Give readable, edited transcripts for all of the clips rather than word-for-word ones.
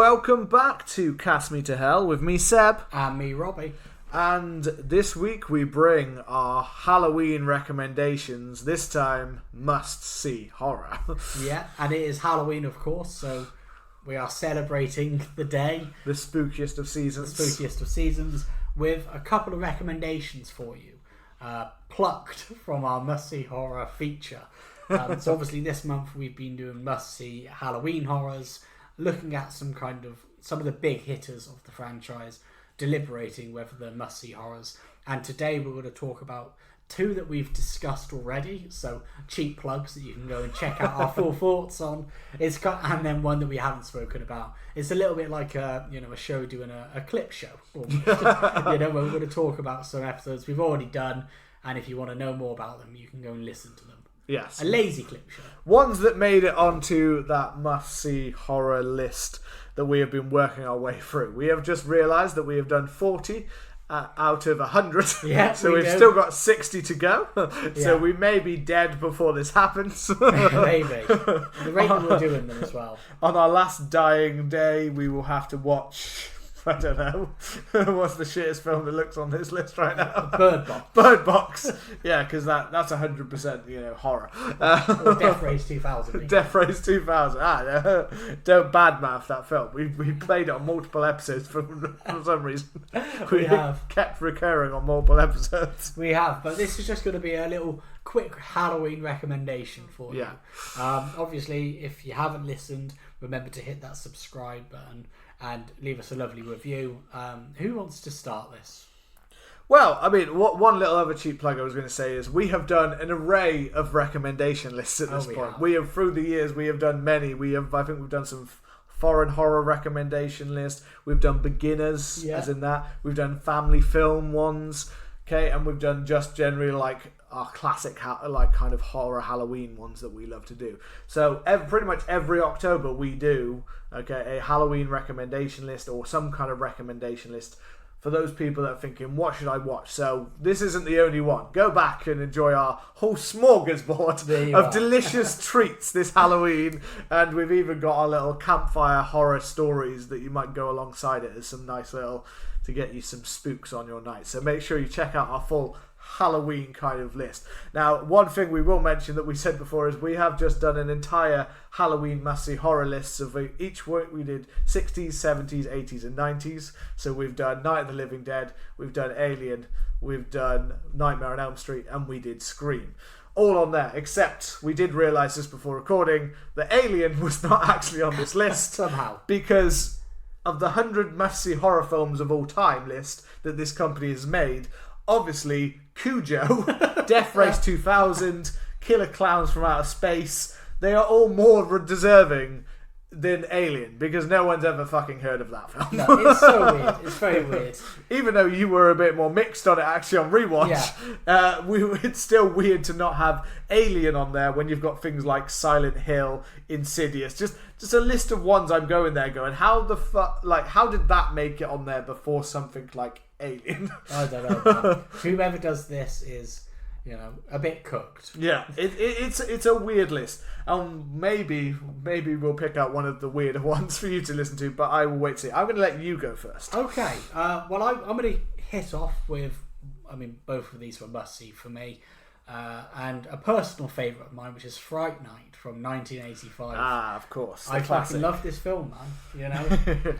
welcome back to Cast Me to Hell with me, Seb. And me, Robbie. And this week we bring our Halloween recommendations, this time must-see horror. Yeah, and it is Halloween, of course, so we are celebrating the day. The spookiest of seasons. With a couple of recommendations for you, plucked from our must-see horror feature. So obviously this month we've been doing must-see Halloween horrors, looking at some of the big hitters of the franchise, deliberating whether they're must-see horrors. And today we're going to talk about two that we've discussed already, so cheap plugs that you can go and check out our full thoughts on. And then one that we haven't spoken about. It's a little bit like a show doing a clip show, almost. Where we're going to talk about some episodes we've already done, and if you want to know more about them, you can go and listen to them. Yes. A lazy clip show. Ones that made it onto that must-see horror list that we have been working our way through. We have just realised that we have done 40 out of 100. Yeah, so we've still got 60 to go. So we may be dead before this happens. Maybe. The rate that we're doing them as well. On our last dying day, we will have to watch... I don't know. What's the shittest film that looks on this list right now? Bird Box. Bird Box. Yeah, because that's 100% horror. Or Death Race 2000. Death Race 2000. Don't badmouth that film. We played it on multiple episodes for some reason. We have kept recurring on multiple episodes. We have, but this is just going to be a little quick Halloween recommendation for you. Obviously, if you haven't listened, remember to hit that subscribe button and leave us a lovely review. Who wants to start this? Well, I mean, one little other cheap plug I was going to say is we have done an array of recommendation lists at this point. We have, through the years, we have done many. I think we've done some foreign horror recommendation lists. We've done beginners, as in that. We've done family film ones. Okay, and we've done just generally like our classic kind of horror Halloween ones that we love to do. So pretty much every October we do a Halloween recommendation list or some kind of recommendation list for those people that are thinking, what should I watch? So this isn't the only one. Go back and enjoy our whole smorgasbord of delicious treats this Halloween. And we've even got our little campfire horror stories that you might go alongside it as some nice little... to get you some spooks on your night. So make sure you check out our full Halloween kind of list. Now, one thing we will mention that we said before is we have just done an entire Halloween must-see horror list of each week. We did 60s, 70s, 80s and 90s. So we've done Night of the Living Dead, we've done Alien, we've done Nightmare on Elm Street, and we did Scream. All on there, except we did realise this before recording that Alien was not actually on this list. Somehow. Because of the 100 must-see horror films of all time list that this company has made, obviously Cujo, Death Race 2000, Killer Clowns from Outer Space, they are all more deserving than Alien, because no one's ever fucking heard of that film. No, it's so weird. It's very weird. Even though you were a bit more mixed on it actually on rewatch, it's still weird to not have Alien on there when you've got things like Silent Hill, Insidious, just a list of ones I'm going there going, how the fuck, how did that make it on there before something like Alien? I don't know. Whoever does this is, a bit cooked. Yeah, it's a weird list. Maybe we'll pick out one of the weirder ones for you to listen to, but I will wait to see. I'm going to let you go first. Okay. Well, I'm going to hit off with, both of these were must-see for me. And a personal favourite of mine, which is Fright Night from 1985. Ah, of course. I fucking love this film, man.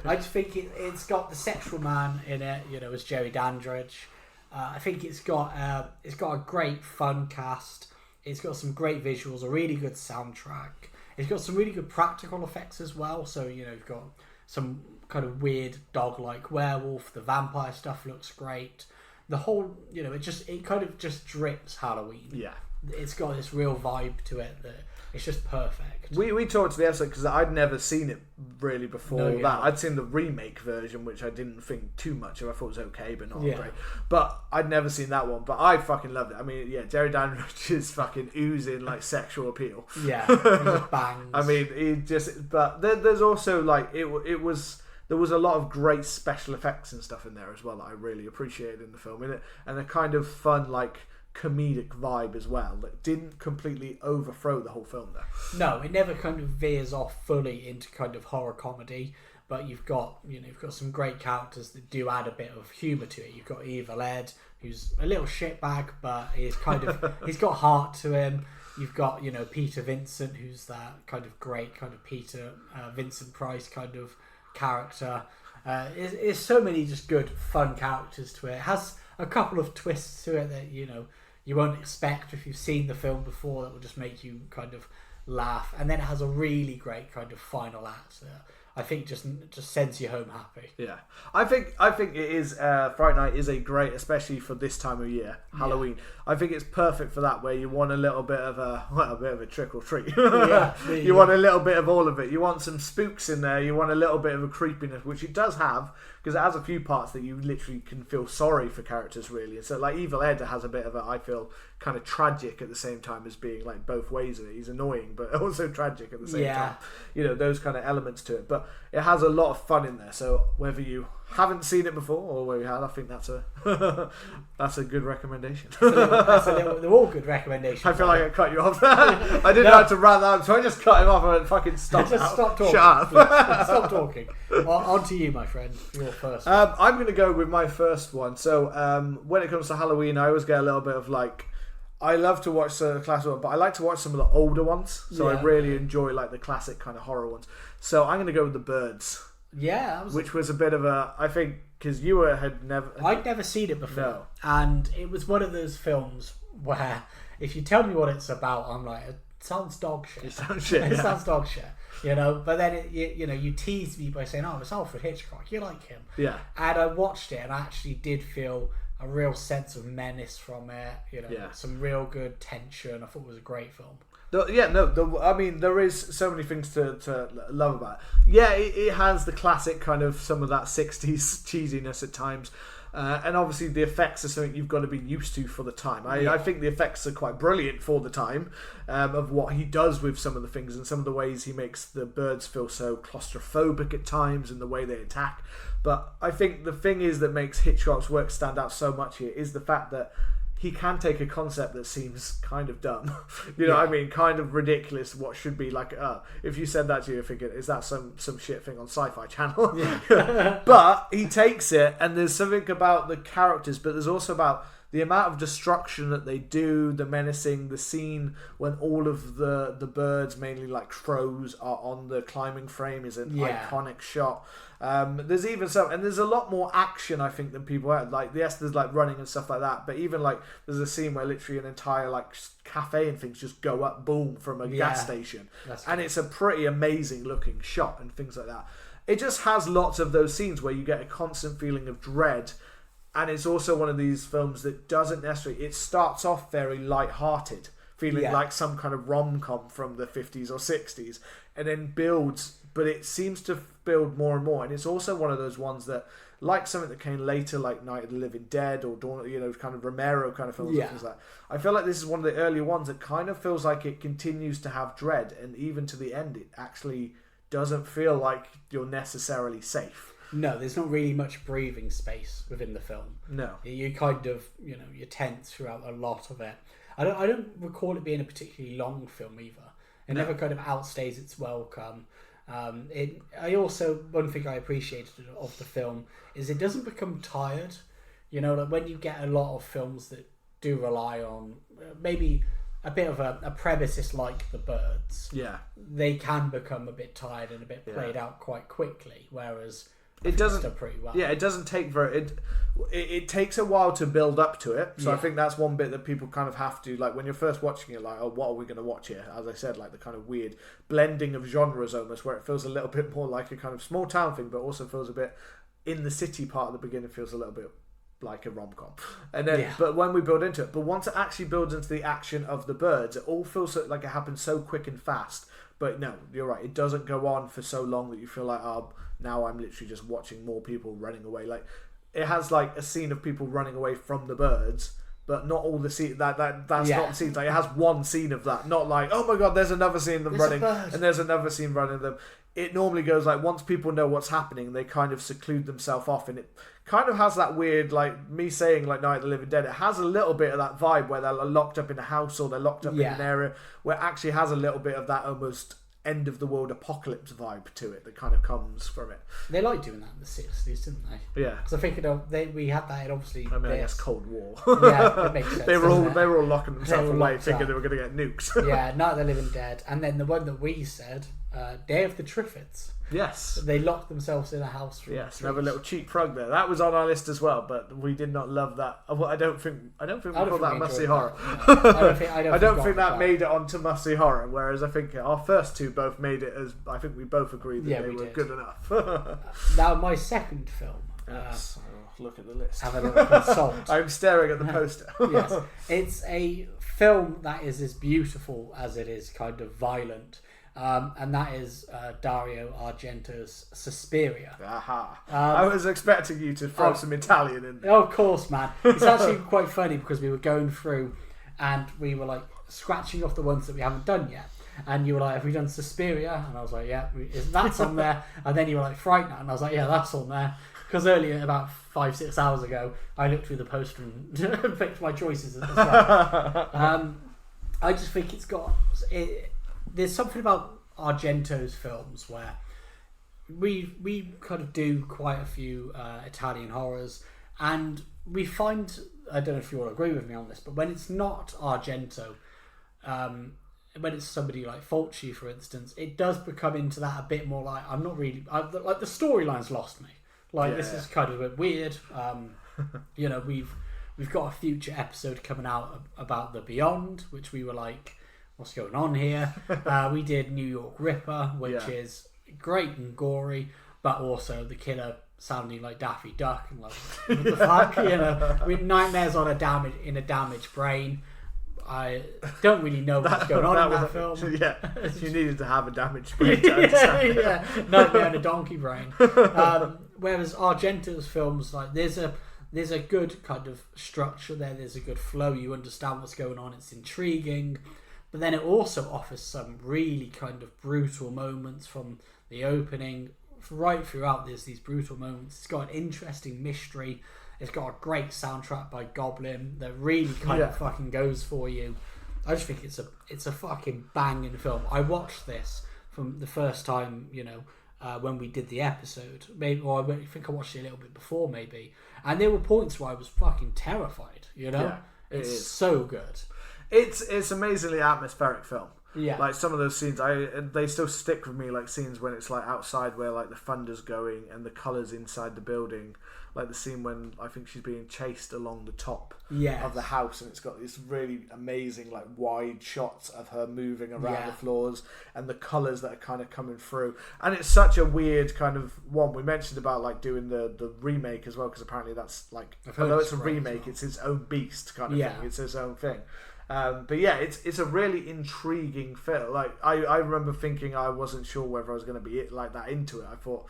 I just think it's got the sexual man in it, as Jerry Dandridge. I think it's got a great fun cast. It's got some great visuals, a really good soundtrack. It's got some really good practical effects as well. So you've got some kind of weird dog-like werewolf. The vampire stuff looks great. The whole, it kind of just drips Halloween. Yeah. It's got this real vibe to it that it's just perfect. We talked to the episode because I'd never seen it really before that. I'd seen the remake version, which I didn't think too much of. I thought it was okay, but not great. But I'd never seen that one. But I fucking loved it. Jerry Dandridge is fucking oozing sexual appeal. Yeah, he just bangs. But there's also there was a lot of great special effects and stuff in there as well that I really appreciated in the film, and a kind of fun comedic vibe as well that didn't completely overthrow the whole film there. No, it never kind of veers off fully into kind of horror comedy, but you've got some great characters that do add a bit of humour to it. You've got Evil Ed, who's a little shitbag, but he's he's got heart to him. You've got Peter Vincent, who's that kind of great kind of Peter Vincent Price kind of character. There's so many just good fun characters to it. It has a couple of twists to it that you won't expect if you've seen the film before, that will just make you kind of laugh. And then it has a really great kind of final act that I think just sends you home happy. Yeah, I think it is. Fright Night is a great, especially for this time of year, Halloween. Yeah. I think it's perfect for that, where you want a little bit of a trick or treat. You want a little bit of all of it. You want some spooks in there. You want a little bit of a creepiness, which it does have, because it has a few parts that you literally can feel sorry for characters, really. So like Evil Ed has a bit of I feel kind of tragic at the same time as being like both ways of it. He's annoying, but also tragic at the same time. Those kind of elements to it. But it has a lot of fun in there. So whether you haven't seen it before or whether you have, I think that's a good recommendation. They're all good recommendations. I feel like I cut you off. I didn't know how to wrap that up, so I just cut him off and went, fucking stop. Stop talking. Shut up. Stop talking. Well, on to you, my friend. Your first. I'm going to go with my first one. So when it comes to Halloween, I always get a little bit of I love to watch the classic one, but I like to watch some of the older ones. So I really enjoy the classic kind of horror ones. So I'm going to go with The Birds. Yeah, which was a bit of I think, because I'd never seen it before, no. And it was one of those films where if you tell me what it's about, I'm like, it sounds dog shit. It sounds shit. It sounds dog shit. But then you tease me by saying, "Oh, it's Alfred Hitchcock. You like him." Yeah. And I watched it, and I actually did feel a real sense of menace from it. Some real good tension. I thought it was a great film. There is so many things to love about it. Yeah, it has the classic kind of some of that 60s cheesiness at times. And obviously the effects are something you've got to be used to for the time. I think the effects are quite brilliant for the time, of what he does with some of the things and some of the ways he makes the birds feel so claustrophobic at times and the way they attack. But I think the thing is that makes Hitchcock's work stand out so much here is the fact that he can take a concept that seems kind of dumb, kind of ridiculous. What should be if you said that to you, you're thinking, is that some shit thing on Sci-Fi Channel? Yeah. But he takes it, and there's something about the characters, but there's also about the amount of destruction that they do, the menacing, the scene when all of the birds, mainly like crows, are on the climbing frame is an iconic shot. There's even there's a lot more action, I think, than people had. There's running and stuff like that, but even there's a scene where literally an entire cafe and things just go up, boom, from a gas station, and it's a pretty amazing looking shot and things like that. It just has lots of those scenes where you get a constant feeling of dread. And it's also one of these films that doesn't necessarily... It starts off very light-hearted, feeling like some kind of rom-com from the 50s or 60s, and then builds, but it seems to build more and more. And it's also one of those ones that, like something that came later, like Night of the Living Dead or Dawn, kind of Romero kind of films. Things like that. I feel like this is one of the earlier ones that kind of feels like it continues to have dread, and even to the end, it actually doesn't feel like you're necessarily safe. No, there's not really much breathing space within the film. No. You kind of, you're tense throughout a lot of it. I don't recall it being a particularly long film either. It never kind of outstays its welcome. One thing I appreciated of the film is it doesn't become tired. When you get a lot of films that do rely on maybe a bit of a premises like The Birds, they can become a bit tired and a bit played out quite quickly, whereas... It doesn't pretty well. Yeah, it doesn't take it takes a while to build up to it. So I think that's one bit that people kind of have to, when you're first watching it, what are we going to watch here? As I said, the kind of weird blending of genres almost, where it feels a little bit more like a kind of small town thing, but also feels a bit in the city part of the beginning, feels a little bit like a rom-com. And then but when we build into it, but once it actually builds into the action of the birds, it all feels like it happens so quick and fast. But no, you're right, it doesn't go on for so long that you feel like, now I'm literally just watching more people running away. It has a scene of people running away from the birds, but not all the scene. That's not the scenes. It has one scene of that, not oh my god, there's another scene of them running, and there's another scene running them. It normally goes once people know what's happening, they kind of seclude themselves off, and it kind of has that weird, me saying Night of the Living Dead. It has a little bit of that vibe where they're locked up in a house or they're locked up in an area where it actually has a little bit of that almost end of the world apocalypse vibe to it that kind of comes from it. They like doing that in the 60s, didn't they? Yeah. Because I think we had that in obviously. I mean, I guess Cold War. Yeah, it makes sense. They were all locking themselves away, thinking they were going to get nukes. Yeah, Night of the Living Dead, and then the one that we said, Day of the Triffids. Yes. They locked themselves in a house. Yes, have a little cheap plug there. That was on our list as well, but we did not love that. I don't think we call that Must See Horror. I don't think that made it onto Must See Horror, whereas I think our first two both made it as, I think we both agreed that they were good enough. Now, my second film. Yes. Look at the list. Have a little consult. I'm staring at the poster. Yes. It's a film that is as beautiful as it is kind of violent. And that is Dario Argento's Suspiria. Aha. I was expecting you to throw some Italian in there. Oh, of course, man. It's actually quite funny because we were going through and we were like scratching off the ones that we haven't done yet. And you were like, have we done Suspiria? And I was like, yeah, that's on there. And then you were like, Fright Night. And I was like, yeah, that's on there. Because earlier, about 5-6 hours ago, I looked through the poster and picked my choices as well. I just think it's got... There's something about Argento's films where we kind of do quite a few Italian horrors, and we find, I don't know if you all agree with me on this, but when it's not Argento, when it's somebody like Fulci, for instance, it does become into that a bit more like, I'm not really... like the storyline's lost me. This is kind of a bit weird. You know, we've got a future episode coming out about The Beyond, which we were like... What's going on here? We did New York Ripper, which is great and gory, but also the killer sounding like Daffy Duck and like, what the fuck? You know, with nightmares on a damaged brain. I don't really know what's going on in that film. Yeah, you needed to have a damaged brain to understand. Yeah, nightmare on a donkey brain. Whereas Argento's films, like there's a good kind of structure there. There's a good flow. You understand what's going on. It's intriguing. But then it also offers some really kind of brutal moments from the opening. Right throughout, there's these brutal moments. It's got an interesting mystery. It's got a great soundtrack by Goblin that really kind of fucking goes for you. I just think it's a fucking banging film. I watched this from the first time, you know, when we did the episode. Maybe, or I think I watched it a little bit before, maybe. And there were points where I was fucking terrified, you know? Yeah, it's so good. It's amazingly atmospheric film. Yeah. Like some of those scenes, they still stick with me. Like scenes when it's like outside where like the thunder's going and the colours inside the building. Like the scene when I think she's being chased along the top of the house, and it's got this really amazing like wide shots of her moving around the floors and the colours that are kind of coming through. And it's such a weird kind of one. We mentioned about like doing the remake as well, because apparently that's like, although it's a remake, it's its own beast kind of thing. It's its own thing. But yeah, it's a really intriguing film. Like I remember thinking I wasn't sure whether I was going to be like that into it. I thought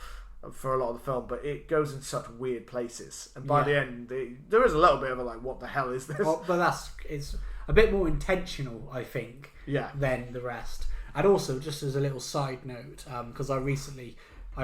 for a lot of the film, but it goes in such weird places, and by the end, there is a little bit of a like, what the hell is this? Well, but it's a bit more intentional, I think, than the rest. And also, just as a little side note, because I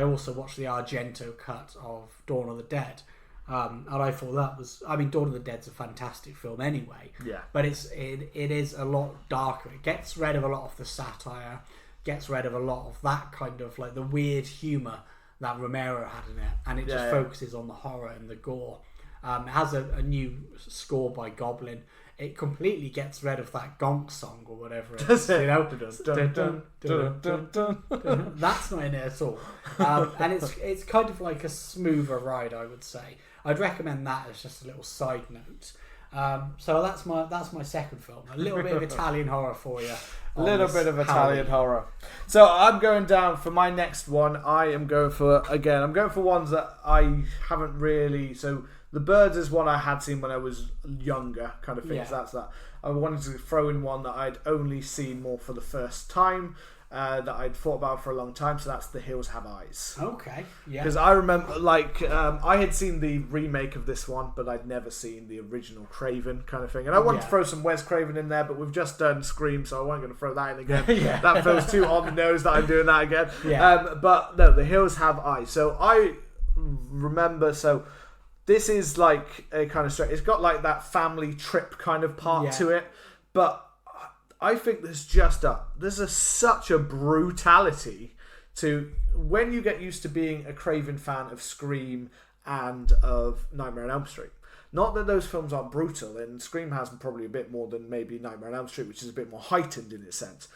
also watched the Argento cut of Dawn of the Dead. And I thought that was... I mean, Dawn of the Dead's a fantastic film anyway. Yeah. But it is a lot darker. It gets rid of a lot of the satire, gets rid of a lot of that kind of like the weird humour that Romero had in it. And it just focuses on the horror and the gore. It has a new score by Goblin. It completely gets rid of that gonk song or whatever it is. You know? That's not in it at all. And it's kind of like a smoother ride, I would say. I'd recommend that as just a little side note. So that's my second film. A little bit of Italian horror for you. A little bit of Italian horror. So I'm going down for my next one. I'm going for ones that I haven't really... So The Birds is one I had seen when I was younger, kind of thing. Yeah. So that's that. I wanted to throw in one that I'd only seen more for the first time. That I'd thought about for a long time, so that's The Hills Have Eyes. Okay, yeah. Because I remember, like, I had seen the remake of this one, but I'd never seen the original Craven kind of thing. And I wanted to throw some Wes Craven in there, but we've just done Scream, so I wasn't going to throw that in again. That feels too on the nose that I'm doing that again. But no, The Hills Have Eyes. So I remember, this is like a kind of straight. It's got like that family trip kind of part to it, but I think there's such a brutality to when you get used to being a Craven fan of Scream and of Nightmare on Elm Street. Not that those films aren't brutal, and Scream has probably a bit more than maybe Nightmare on Elm Street, which is a bit more heightened in its sense.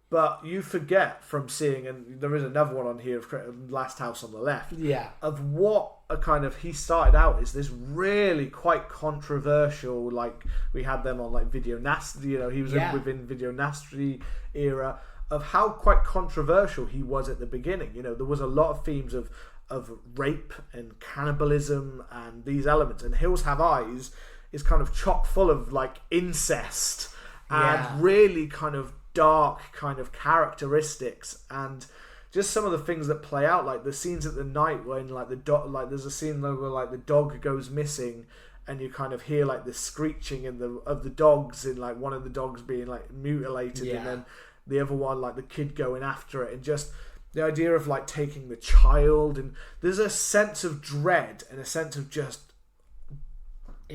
But you forget from seeing, and there is another one on here of Last House on the Left, of what a kind of, he started out as this really quite controversial, like we had them on like Video Nasty, he was within Video Nasty era, of how quite controversial he was at the beginning. There was a lot of themes of rape and cannibalism and these elements, and Hills Have Eyes is kind of chock full of like incest and really kind of dark kind of characteristics, and just some of the things that play out, like the scenes at the night when like the dog, like there's a scene where like the dog goes missing and you kind of hear like the screeching of the dogs, and like one of the dogs being like mutilated, and then the other one like the kid going after it, and just the idea of like taking the child, and there's a sense of dread and a sense of just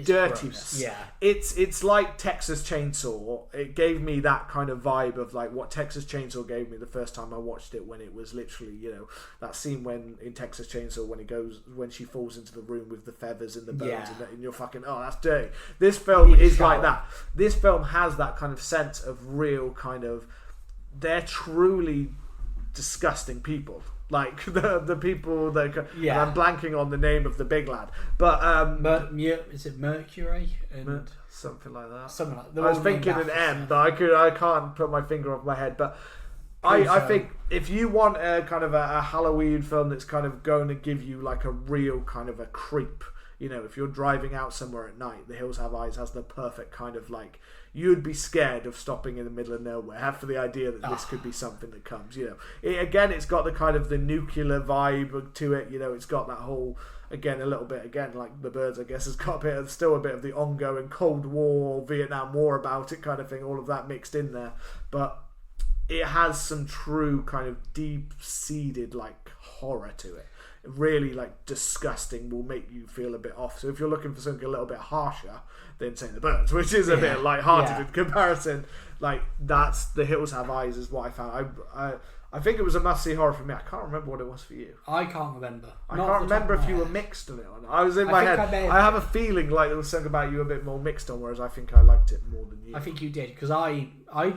dirtiness. Gross. It's like Texas Chainsaw. It gave me that kind of vibe of like what Texas Chainsaw gave me the first time I watched it, when it was literally, that scene when in Texas Chainsaw when she falls into the room with the feathers and the bones, and you're fucking, oh, that's dirty. This film is like that. This film has that kind of sense of real kind of, they're truly disgusting people. Like the people that I'm blanking on the name of the big lad, but is it Mercury and something like that? Something like that. I was thinking an M, but I can't put my finger off my head. But I think if you want a kind of a Halloween film that's kind of going to give you like a real kind of a creep, if you're driving out somewhere at night, The Hills Have Eyes has the perfect kind of like, you'd be scared of stopping in the middle of nowhere for the idea that this could be something that comes. It's got the kind of the nuclear vibe to it. It's got that whole, again, a little bit, again, like The Birds, I guess, has got still a bit of the ongoing Cold War, Vietnam War about it kind of thing, all of that mixed in there. But it has some true kind of deep-seated like horror to it. Really like disgusting, will make you feel a bit off. So if you're looking for something a little bit harsher than say The Birds, which is a bit light-hearted in comparison, like that's The Hills Have Eyes is what I found. I think it was a must-see horror for me. I can't remember what it was for you. I can't remember. I can't remember if you were mixed on it or not. I was in my head. I have a feeling like there was something about you a bit more mixed on, whereas I think I liked it more than you. I think you did, because I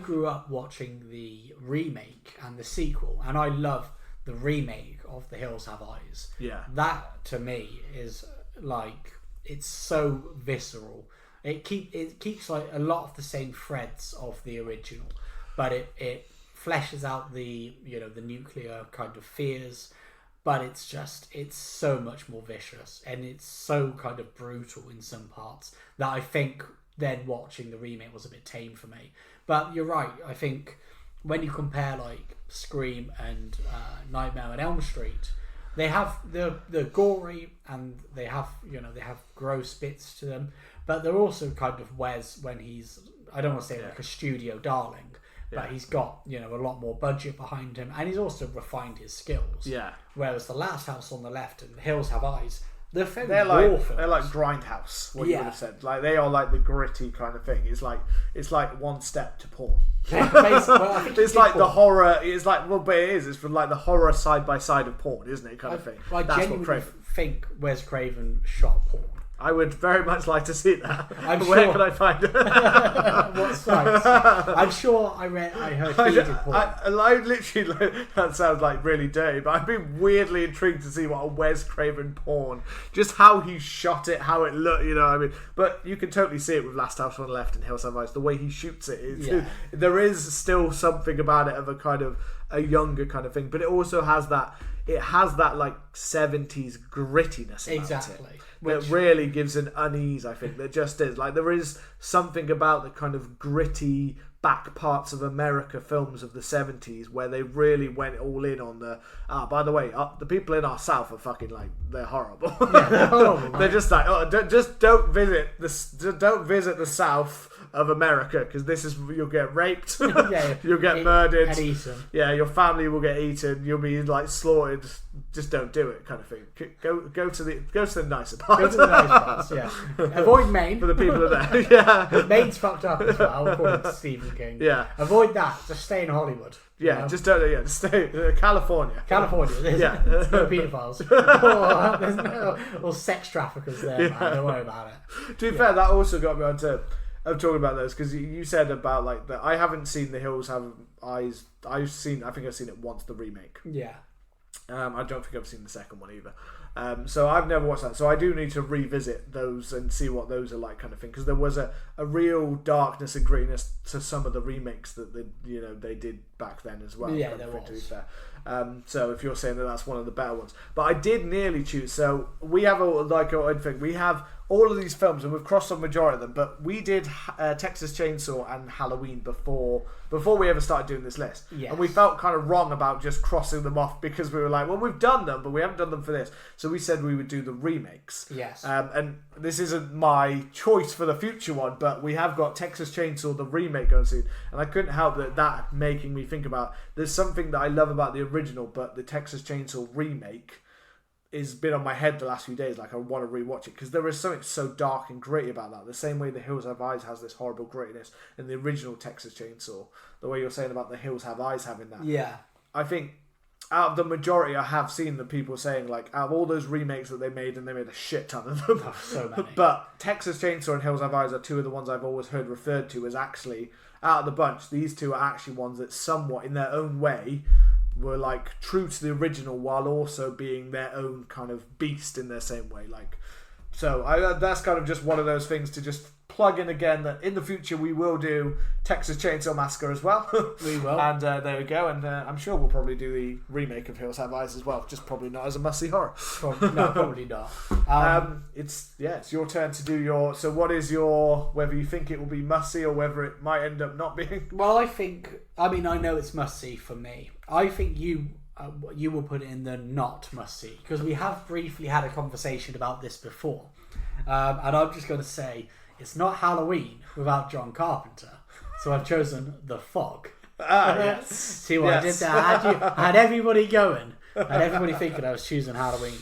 grew up watching the remake and the sequel, and I love the remake of The Hills Have Eyes. Yeah. That to me is like, it's so visceral. It keeps like a lot of the same threads of the original, but it fleshes out the the nuclear kind of fears, but it's so much more vicious, and it's so kind of brutal in some parts that I think then watching the remake was a bit tame for me. But you're right, I think when you compare like Scream and Nightmare on Elm Street, they have the gory, and they have they have gross bits to them, but they're also kind of Wes when he's, I don't want to say like a studio darling, but he's got a lot more budget behind him, and he's also refined his skills. Yeah. Whereas The Last House on the Left and The Hills Have Eyes, they're like Grindhouse, what you would have said. Like they are like the gritty kind of thing. It's like one step to porn. It's like the horror. It's like, well, but it is. It's from like the horror side by side of porn, isn't it? Kind of thing. I genuinely think Wes Craven shot porn. I would very much like to see that. Where can I find it? What sites? I'm sure I heard he did porn. I literally, that sounds like really dirty, but I'd be weirdly intrigued to see what a Wes Craven porn, just how he shot it, how it looked, I mean. But you can totally see it with Last House on the Left and Hills Have Eyes. The way he shoots it, there is still something about it of a kind of a younger kind of thing, but it also has that. It has that like 70s grittiness about it. That really gives an unease, I think. There just is. Like, there is something about the kind of gritty back parts of America films of the 70s where they really went all in on the... by the way, the people in our South are fucking, like, they're horrible. Yeah, they're horrible. They're just like, don't visit the South of America, because this is, you'll get raped, you'll get murdered, and eaten. Yeah, your family will get eaten, you'll be like slaughtered just don't do it, kind of thing. Go to the nicer parts. Go to the nice parts, yeah. Avoid Maine. For the people there, yeah. Maine's fucked up as well, according to Stephen King. Yeah. Avoid that. Just stay in Hollywood. Yeah, just don't. Yeah, just stay. California. Yeah. There's no paedophiles. There's no sex traffickers there, man. Don't worry about it. To be fair, that also got me onto talking about those, because you said about like that. I haven't seen The Hills Have Eyes. I think I've seen it once, the remake. Yeah. I don't think I've seen the second one either. So I've never watched that. So I do need to revisit those and see what those are like, kind of thing. Because there was a real darkness and grittiness to some of the remakes that they did back then as well. Yeah, there was. To be fair. So if you're saying that that's one of the better ones, but I did nearly choose. So we have we have all of these films, and we've crossed the majority of them. But we did Texas Chainsaw and Halloween before we ever started doing this list, and we felt kind of wrong about just crossing them off, because we were like, well, we've done them, but we haven't done them for this. So we said we would do the remakes. Yes. And this isn't my choice for the future one, but we have got Texas Chainsaw, the remake, going soon, and I couldn't help that making me think about there's something that I love about the original, but the Texas Chainsaw remake has been on my head the last few days. Like, I want to rewatch it, because there is something so dark and gritty about that. The same way The Hills Have Eyes has this horrible grittiness in the original Texas Chainsaw. The way you're saying about The Hills Have Eyes having that. Yeah. I think out of the majority, I have seen the people saying, like, out of all those remakes that they made, and they made a shit ton of them. Oh, so many. But Texas Chainsaw and Hills Have Eyes are two of the ones I've always heard referred to as actually, out of the bunch, these two are actually ones that somewhat, in their own way, were like true to the original, while also being their own kind of beast in their same way. Like, so that's kind of just one of those things to just plug in again, that in the future we will do Texas Chainsaw Massacre as well. We will. And there we go. And I'm sure we'll probably do the remake of Hills Have Eyes as well, just probably not as a must-see horror. Probably not. It's your turn to do your. So what is your, whether you think it will be must-see or whether it might end up not being? Well, I know it's must-see for me. I think you will put it in the not must-see, because we have briefly had a conversation about this before. And I'm just going to say, it's not Halloween without John Carpenter. So I've chosen The Fog. Yes. See what I did there? I had everybody going. I had everybody thinking I was choosing Halloween.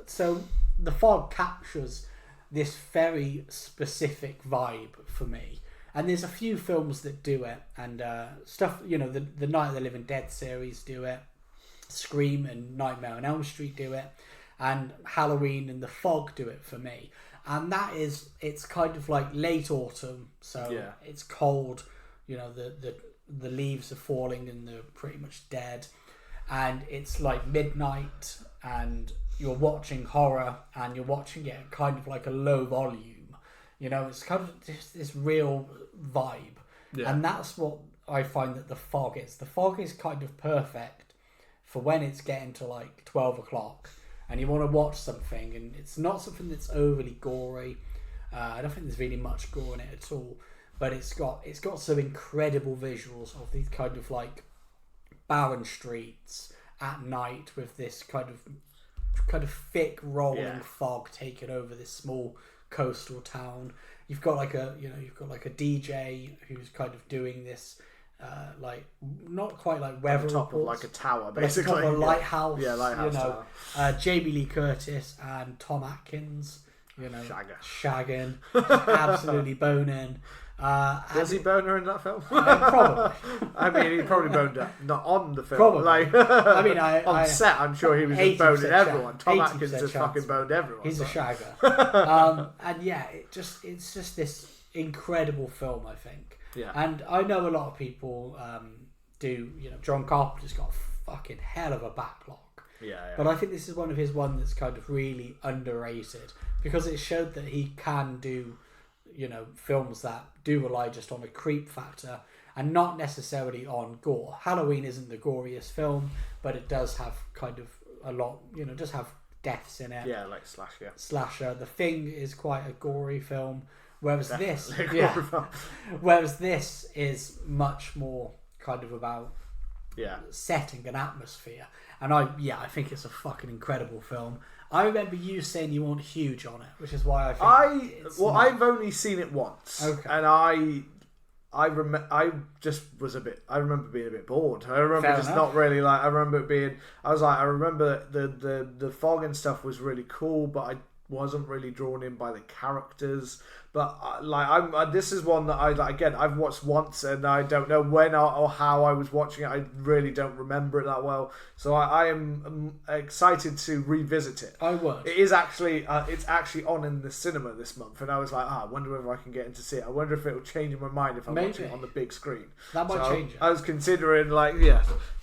So The Fog captures this very specific vibe for me. And there's a few films that do it. And stuff, the Night of the Living Dead series do it. Scream and Nightmare on Elm Street do it. And Halloween and The Fog do it for me. And it's kind of like late autumn, so it's cold, the leaves are falling and they're pretty much dead, and it's like midnight, and you're watching horror, and you're watching it kind of like a low volume, it's kind of this real vibe, and that's what I find that The Fog is. The Fog is kind of perfect for when it's getting to like 12 o'clock. And you want to watch something, and it's not something that's overly gory. I don't think there's really much gore in it at all, but it's got some incredible visuals of these kind of like barren streets at night with this kind of thick rolling fog taking over this small coastal town. You've got like a DJ who's kind of doing this. Like not quite like weather top reports, of like a tower, basically, like a lighthouse. Yeah, lighthouse tower. Jamie Lee Curtis and Tom Atkins, shagging, absolutely boning. Is he boner in that film? Probably. I mean, he probably boned up, not on the film. Probably. Like, on set, I'm sure he was just boning everyone. Tom Atkins just fucking boned everyone. He's a shagger. And yeah, it's just this incredible film, I think. Yeah. And I know a lot of people John Carpenter's got a fucking hell of a backlog. Yeah. But I think this is one of his one that's kind of really underrated, because it showed that he can do, films that do rely just on a creep factor and not necessarily on gore. Halloween isn't the goriest film, but it does have kind of a lot, does have deaths in it. Yeah, like Slasher. The Thing is quite a gory film. Whereas Definitely. Whereas this is much more kind of about setting an atmosphere. And I think it's a fucking incredible film. I remember you saying you weren't huge on it, which is why I think I've only seen it once. Okay. And I remember being a bit bored. I remember not really like. I remember being. I remember the fog and stuff was really cool, but I wasn't really drawn in by the characters. But this is one that I've watched once, and I don't know when or how I was watching it. I really don't remember it that well. So I am excited to revisit it. I would. It is actually it's actually on in the cinema this month, and I was like, I wonder whether I can get in to see it. I wonder if it will change my mind if I watch it on the big screen. That might change it. I was considering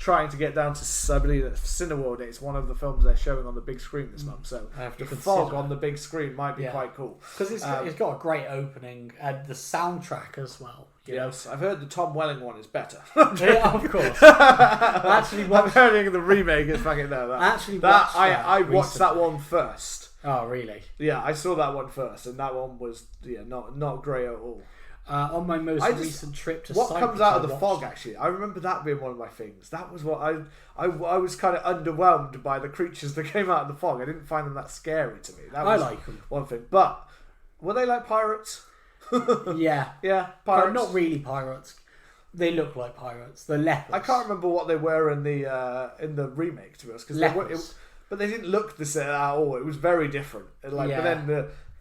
trying to get down to, I believe that Cineworld. It's one of the films they're showing on the big screen this month. So the fog on the big screen might be quite cool because it's got a great opening and the soundtrack as well. Yes, I've heard the Tom Welling one is better. Yeah, of course. I'm hearing the remake is fucking no. I watched that one first. Oh, really? Yeah, I saw that one first, and that one was not great at all. On my most recent trip to Cyprus, comes out of the fog, it. actually, I remember that being one of my things. That was what I was kind of underwhelmed by the creatures that came out of the fog. I didn't find them that scary to me. I like them. One thing, but were they like pirates? Yeah, pirates. Not really pirates. They look like pirates. They're leopards. I can't remember what they were in the remake, to be honest, because but they didn't look the same at all. It was very different. But then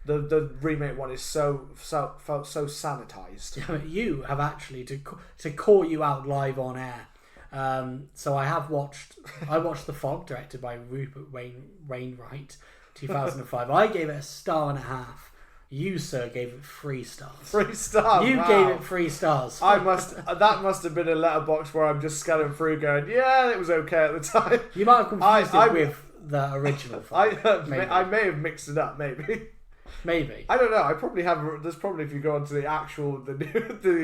the remake one is felt so sanitized. You have actually to call you out live on air. So I watched The Fog, directed by Rupert Wainwright, 2005. I gave it a 1.5 stars. You, sir, gave it 3 stars. 3 stars. You gave it 3 stars. That must have been a letterbox where I'm just scanning through, going, it was okay at the time. You might have confused it with the original. I may have mixed it up, maybe. Maybe. I don't know. I probably have. There's probably, if you go onto the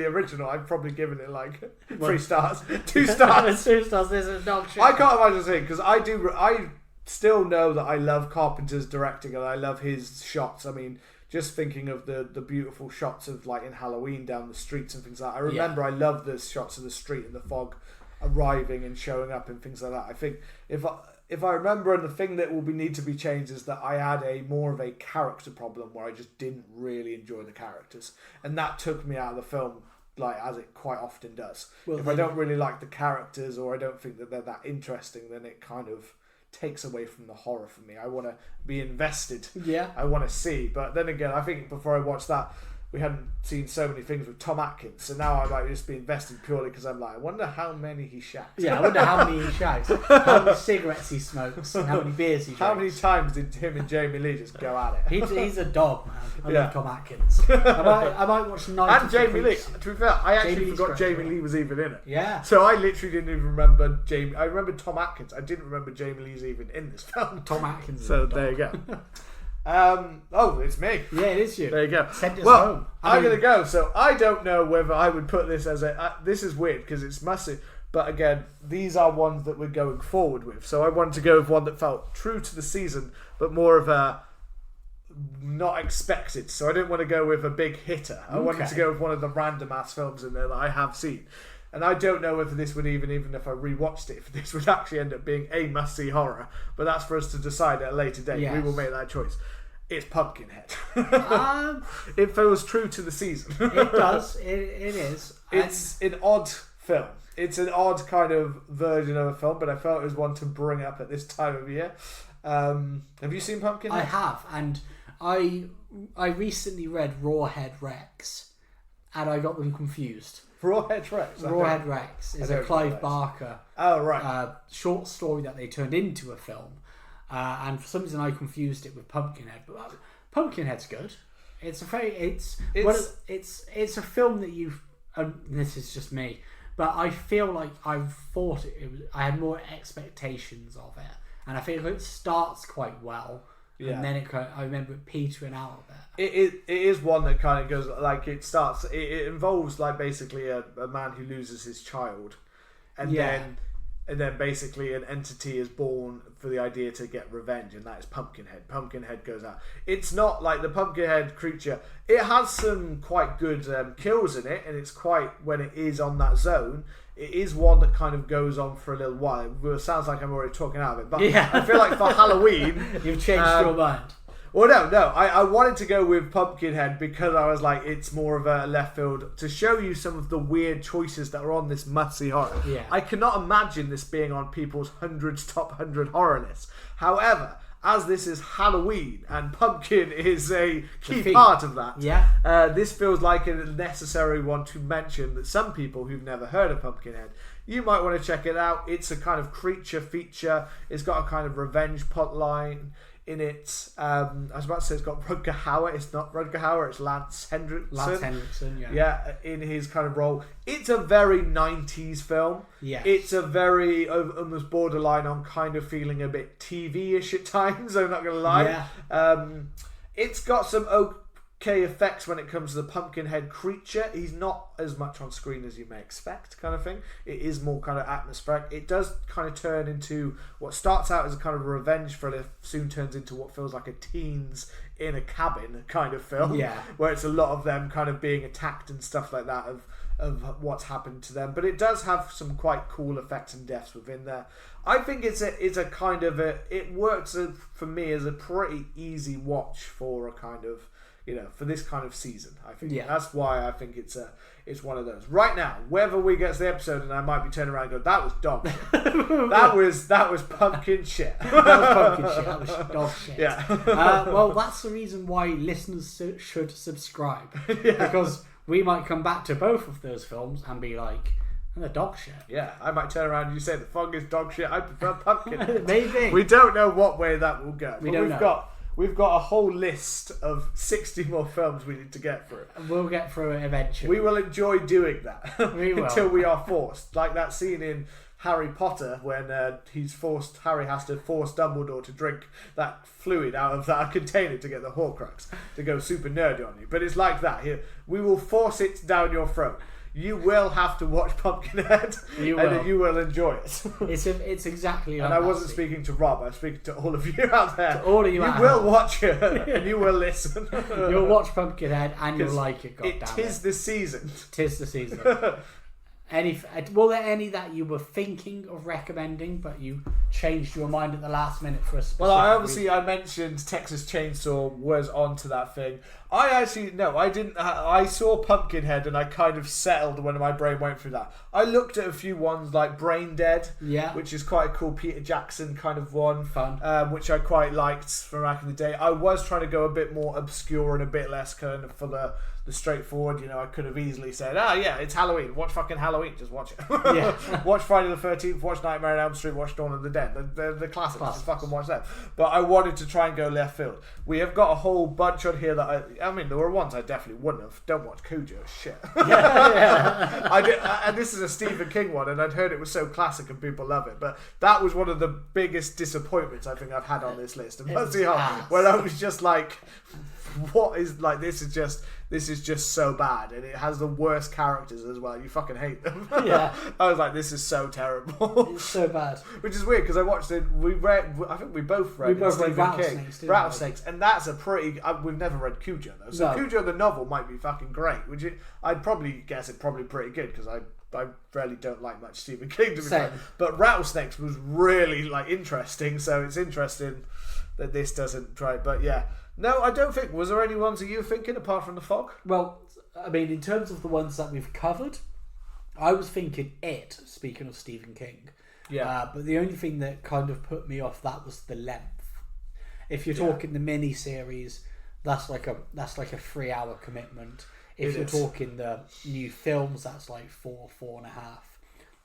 original, I've probably given it like 3 stars, 2 stars. 2 stars. This is dog shit. I can't imagine saying, because I still know that I love Carpenter's directing and I love his shots. I mean, just thinking of the beautiful shots of like in Halloween down the streets and things like that. I remember I love the shots of the street and the fog arriving and showing up and things like that. I think if I remember, and the thing that will need to be changed is that I had more of a character problem where I just didn't really enjoy the characters, and that took me out of the film, like as it quite often does. If I don't really like the characters, or I don't think that they're that interesting, then it kind of takes away from the horror for me. I want to be invested. Yeah. I want to see. But then again, I think before I watched that, we hadn't seen so many things with Tom Atkins, so now I might just be invested purely because I'm like, I wonder how many he shags. Yeah, I wonder how many he shags, how many cigarettes he smokes, and how many beers he drinks. How many times did him and Jamie Lee just go at it? He's a dog, man. I love Tom Atkins. I might watch 90 And Jamie Lee. To be fair, I actually forgot Jamie Lee was even in it. Yeah. So I literally didn't even remember Jamie. I remember Tom Atkins. I didn't remember Jamie Lee's even in this film. Tom Atkins. So there you go. It's me. Yeah, it is you. There you go. Send us home. I'm going to go. So I don't know whether I would put this as this is weird because it's massive. But again, these are ones that we're going forward with. So I wanted to go with one that felt true to the season, but more of a not expected. So I didn't want to go with a big hitter. I wanted to go with one of the random ass films in there that I have seen. And I don't know whether this would even if I rewatched it, if this would actually end up being a must-see horror. But that's for us to decide at a later date. Yes. We will make that choice. It's Pumpkinhead. It feels true to the season. It does. It is. It's an odd film. It's an odd kind of version of a film, but I felt it was one to bring up at this time of year. Have you seen Pumpkinhead? I have, and I recently read Rawhead Rex, and I got them confused. Rawhead Rex? Rawhead Rex is a Clive Barker short story that they turned into a film. And for some reason I confused it with Pumpkinhead, but Pumpkinhead's good. It's a film that you've. This is just me, but I feel like I had more expectations of it, and I feel like it starts quite well, and then I remember it petering out a bit. It is one that kind of goes like it starts. It involves like basically a man who loses his child, and then basically an entity is born for the idea to get revenge, and that is Pumpkinhead. Pumpkinhead goes out. It's not like the Pumpkinhead creature. It has some quite good kills in it, and it's quite, when it is on that zone, it is one that kind of goes on for a little while. It sounds like I'm already talking out of it, but I feel like for Halloween... You've changed your mind. Well, no. I wanted to go with Pumpkinhead because I was like, it's more of a left field to show you some of the weird choices that are on this must-see horror. Yeah. I cannot imagine this being on people's top 100 horror lists. However, as this is Halloween and Pumpkin is a key part of that, this feels like a necessary one to mention that some people who've never heard of Pumpkinhead, you might want to check it out. It's a kind of creature feature. It's got a kind of revenge plot line in it. I was about to say it's got Rutger Hauer. It's not Rutger Hauer, it's Lance Henriksen. Yeah, in his kind of role. It's a very 90s film. Yeah. It's a very almost borderline on kind of feeling a bit TV-ish at times, I'm not going to lie. Yeah. It's got some okay effects when it comes to the Pumpkinhead creature. He's not as much on screen as you may expect, kind of thing. It is more kind of atmospheric. It does kind of turn into what starts out as a kind of revenge thriller, soon turns into what feels like a teens in a cabin kind of film. Yeah. Where it's a lot of them kind of being attacked and stuff like that of what's happened to them. But it does have some quite cool effects and deaths within there. I think it's a kind of it works for me as a pretty easy watch for a kind of, for this kind of season. I think that's why I think it's one of those. Right now, whether we get to the episode and I might be turning around and go, that was dog shit. that was pumpkin shit. That was pumpkin shit. That was dog shit. Yeah. Well, that's the reason why listeners should subscribe. Because we might come back to both of those films and be like, they're dog shit. Yeah, I might turn around and you say the fog is dog shit. I prefer pumpkin. Maybe. We don't know what way that will go. We've got a whole list of 60 more films we need to get through. We'll get through it eventually. We will enjoy doing that. We will. Until we are forced. Like that scene in Harry Potter when Harry has to force Dumbledore to drink that fluid out of that container to get the Horcrux to go super nerdy on you. But it's like that. Here, we will force it down your throat. You will have to watch Pumpkinhead, and then you will enjoy it. It's exactly like that. And I wasn't speaking to Rob, I was speaking to all of you out there. To all of you out there. You will watch it, and you will listen. You'll watch Pumpkinhead, and you'll like it, goddammit. It is the season. Tis the season. Were there any that you were thinking of recommending, but you changed your mind at the last minute for a specific reason? I mentioned Texas Chainsaw was onto that thing. I didn't. I saw Pumpkinhead and I kind of settled when my brain went through that. I looked at a few ones like Brain Dead, which is quite a cool Peter Jackson kind of one, fun, which I quite liked from back in the day. I was trying to go a bit more obscure and a bit less kind of for the straightforward. I could have easily said, it's Halloween. Watch fucking Halloween. Just watch it. Yeah. Watch Friday the 13th. Watch Nightmare on Elm Street. Watch Dawn of the Dead. The classics. Just fucking watch them. But I wanted to try and go left field. We have got a whole bunch on here that there were ones I definitely wouldn't have. Don't watch Cujo. Shit. Yeah. I did, and this is a Stephen King one, and I'd heard it was so classic and people love it. But that was one of the biggest disappointments I think I've had on this list. And when I was just like, what is like this is just so bad, and it has the worst characters as well. You fucking hate them. Yeah. I was like, this is so terrible. It's so bad. Which is weird because I watched it. I think we both read Stephen King, Rattlesnakes, and that's a pretty. We've never read Cujo though, so Cujo the novel might be fucking great. I'd probably guess it's probably pretty good because I really don't like much Stephen King to be fair. But Rattlesnakes was really interesting, so it's interesting that this doesn't try. But yeah. No, I don't think. Was there any ones that you were thinking apart from The Fog? Well, I mean, in terms of the ones that we've covered, I was thinking It, speaking of Stephen King. Yeah. But the only thing that kind of put me off that was the length. If you're talking the mini-series, that's like a 3-hour commitment. If you're talking the new films, that's like 4.5.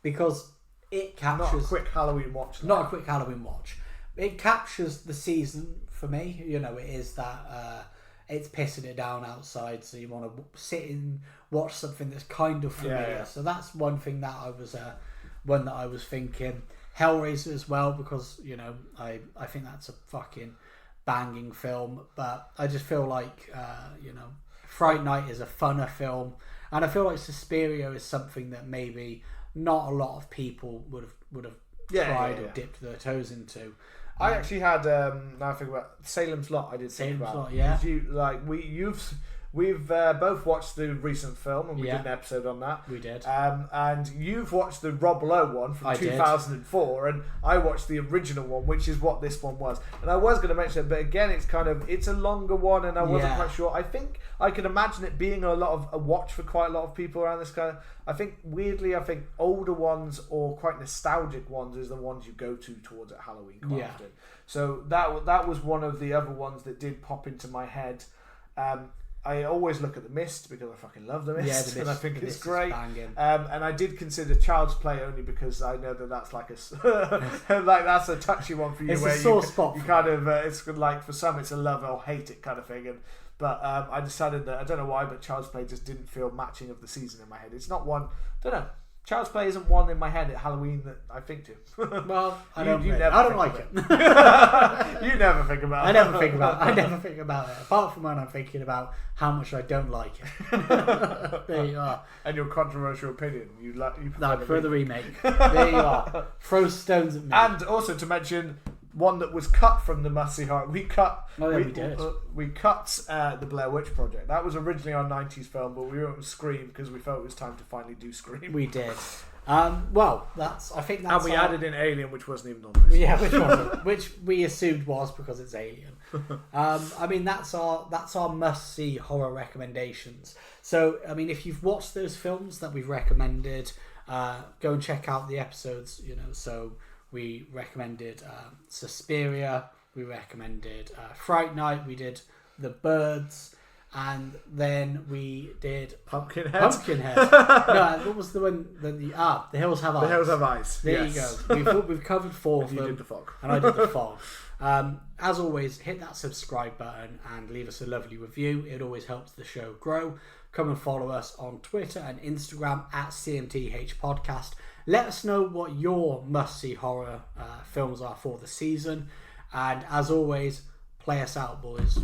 Because it captures... Not a quick Halloween watch. Not a quick Halloween watch. It captures the season... For me, it is that it's pissing it down outside, so you want to sit and watch something that's kind of familiar. Yeah. So that's one thing that I was thinking. Hellraiser as well, because I think that's a fucking banging film. But I just feel like Fright Night is a funner film, and I feel like Suspiria is something that maybe not a lot of people would have tried or dipped their toes into. I actually had now I think about Salem's Lot. I did think about. Lot, yeah. we've both watched the recent film, and we did an episode on that. We did. And you've watched the Rob Lowe one from 2004, and I watched the original one, which is what this one was. And I was going to mention it, but again, it's a longer one, and I wasn't quite sure. I think I could imagine it being a watch for quite a lot of people around this kind of. I think older ones or quite nostalgic ones is the ones you go to towards at Halloween quite often. So that was one of the other ones that did pop into my head. I always look at The Mist because I fucking love The Mist, The Mist, and I think it's great. And I did consider Child's Play only because I know that's like that's a touchy one for you. It's where a sore spot. You kind of it's like for some it's a love or hate it kind of thing. But I decided that I don't know why, but Child's Play just didn't feel matching of the season in my head. It's not one. I don't know. Child's Play isn't one in my head at Halloween that I think to. Well, I don't like it. You never think about it. I never think about it. Apart from when I'm thinking about how much I don't like it. There you are. And your controversial opinion. You prefer the remake. There you are. Throw stones at me. And also to mention one that was cut from the Must-See Horror. We cut the Blair Witch Project. That was originally our 90s film, but we went with Scream because we felt it was time to finally do Scream. We did. Well, I think that's. And we added in Alien, which wasn't even on this. Yeah, which wasn't. Which we assumed was because it's Alien. I mean, that's our must-see horror recommendations. So, I mean, if you've watched those films that we've recommended, go and check out the episodes. So. We recommended Suspiria, we recommended Fright Night, we did The Birds, and then we did Pumpkinhead. No, what was the one? The Hills Have Eyes. The Hills Have Eyes. There you go. We've covered 4 of them. You did The Fog. And I did The Fog. As always, hit that subscribe button and leave us a lovely review. It always helps the show grow. Come and follow us on Twitter and Instagram at CMTH Podcast. Let us know what your must-see horror films are for the season. And as always, play us out, boys.